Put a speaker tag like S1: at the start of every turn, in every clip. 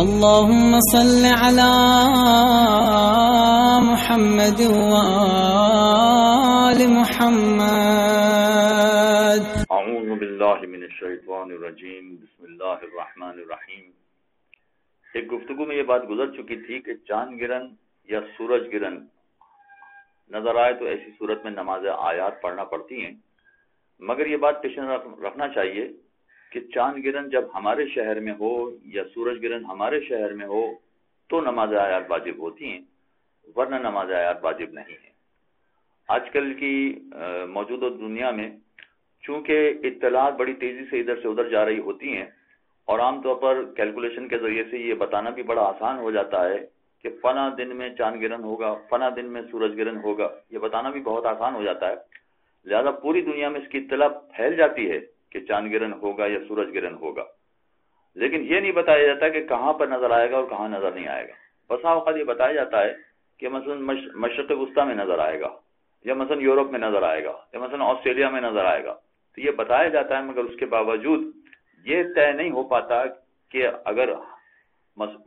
S1: اللهم صل على محمد وآل محمد.
S2: اعوذ باللہ من الشیطان الرجیم. بسم اللہ الرحمن الرحیم. ایک گفتگو میں یہ بات گزر چکی تھی کہ چاند گرہن یا سورج گرہن نظر آئے تو ایسی صورت میں نماز آیات پڑھنا پڑتی ہیں، مگر یہ بات پیش نظر رکھنا چاہیے کہ چاند گرہن جب ہمارے شہر میں ہو یا سورج گرہن ہمارے شہر میں ہو تو نماز آیات واجب ہوتی ہیں، ورنہ نماز آیات واجب نہیں ہے. آج کل کی موجودہ دنیا میں چونکہ اطلاعات بڑی تیزی سے ادھر سے ادھر جا رہی ہوتی ہیں اور عام طور پر کیلکولیشن کے ذریعے سے یہ بتانا بھی بڑا آسان ہو جاتا ہے کہ فلاں دن میں چاند گرہن ہوگا، فلاں دن میں سورج گرہن ہوگا، یہ بتانا بھی بہت آسان ہو جاتا ہے. لہذا پوری دنیا میں اس کی اطلاع پھیل جاتی ہے کہ چاند گرہن ہوگا یا سورج گرہن ہوگا، لیکن یہ نہیں بتایا جاتا کہ کہاں پر نظر آئے گا اور کہاں نظر نہیں آئے گا. بسا اوقات یہ بتایا جاتا ہے کہ مثلا مشرق وسطیٰ میں نظر آئے گا، یا مثلا یورپ میں نظر آئے گا، یا مثلا آسٹریلیا میں نظر آئے گا. تو یہ بتایا جاتا ہے، مگر اس کے باوجود یہ طے نہیں ہو پاتا کہ اگر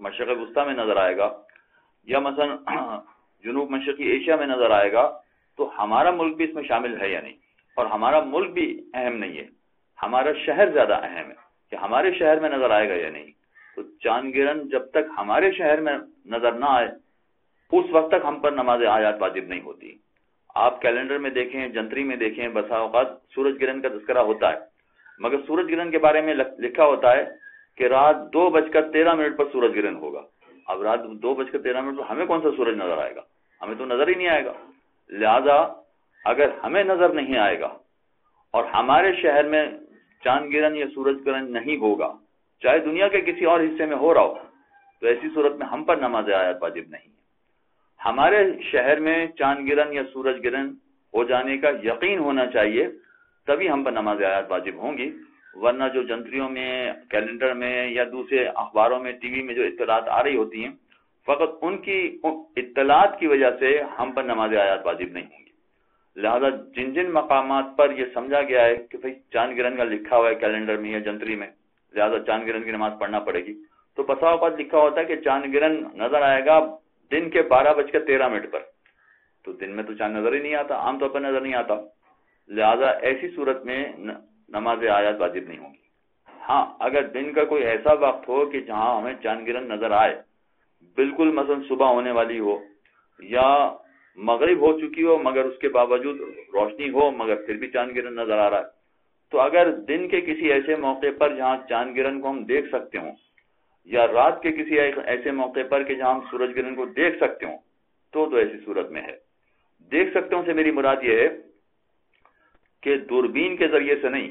S2: مشرق وسطیٰ میں نظر آئے گا یا مثلا جنوب مشرقی ایشیا میں نظر آئے گا تو ہمارا ملک بھی اس میں شامل ہے یا نہیں، اور ہمارا ملک بھی اہم نہیں ہے، ہمارا شہر زیادہ اہم ہے کہ ہمارے شہر میں نظر آئے گا یا نہیں. تو چاند گرہن جب تک ہمارے شہر میں نظر نہ آئے اس وقت تک ہم پر نماز آیات واجب نہیں ہوتی. آپ کیلنڈر میں دیکھیں، جنتری میں دیکھیں، بسا اوقات سورج گرہن کا تذکرہ ہوتا ہے، مگر سورج گرہن کے بارے میں لکھا ہوتا ہے کہ رات 2:13 پر سورج گرہن ہوگا. اب رات 2:13 پر ہمیں کون سا سورج نظر آئے گا؟ ہمیں تو نظر ہی نہیں آئے گا. لہذا اگر ہمیں نظر نہیں آئے گا اور ہمارے شہر میں چاند گرہن یا سورج گرہن نہیں ہوگا، چاہے دنیا کے کسی اور حصے میں ہو رہا ہو، تو ایسی صورت میں ہم پر نماز آیات واجب نہیں ہے. ہمارے شہر میں چاند گرہن یا سورج گرہن ہو جانے کا یقین ہونا چاہیے، تبھی ہم پر نماز آیات واجب ہوں گی، ورنہ جو جنتریوں میں، کیلنڈر میں یا دوسرے اخباروں میں، ٹی وی میں جو اطلاعات آ رہی ہوتی ہیں، فقط ان کی اطلاعات کی وجہ سے ہم پر نماز آیات واجب نہیں ہوں گی. لہذا جن جن مقامات پر یہ سمجھا گیا ہے کہ بھئی چاند گرہن کا لکھا ہوا ہے کیلنڈر میں یا جنتری میں، لہذا چاند گرہن کی نماز پڑھنا پڑے گی، تو بسا اوقات لکھا ہوتا ہے کہ چاند گرہن نظر آئے گا دن کے 12:13 پر، تو دن میں تو چاند نظر ہی نہیں آتا، عام طور پر نظر نہیں آتا. لہذا ایسی صورت میں نماز آیات واجب نہیں ہوگی. ہاں اگر دن کا کوئی ایسا وقت ہو کہ جہاں ہمیں چاند گرہن نظر آئے، بالکل مثلا صبح ہونے والی ہو یا مغرب ہو چکی ہو مگر اس کے باوجود روشنی ہو مگر پھر بھی چاند گرہن نظر آ رہا ہے، تو اگر دن کے کسی ایسے موقع پر جہاں چاند گرہن کو ہم دیکھ سکتے ہوں یا رات کے کسی ایسے موقع پر کہ جہاں ہم سورج گرہن کو دیکھ سکتے ہوں تو ایسی صورت میں ہے. دیکھ سکتے ہوں سے میری مراد یہ ہے کہ دوربین کے ذریعے سے نہیں،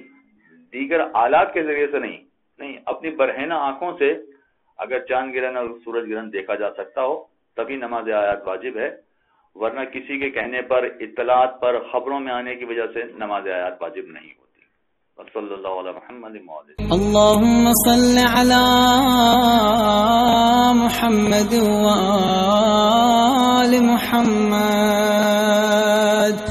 S2: دیگر آلات کے ذریعے سے نہیں، اپنی برہنہ آنکھوں سے اگر چاند گرہن اور سورج گرہن دیکھا جا سکتا ہو تبھی نماز آیات واجب ہے، ورنہ کسی کے کہنے پر، اطلاعات پر، خبروں میں آنے کی وجہ سے نماز آیات واجب نہیں ہوتی. صلی اللہ علیہ محمد.
S1: اللهم صل على محمد وآل محمد.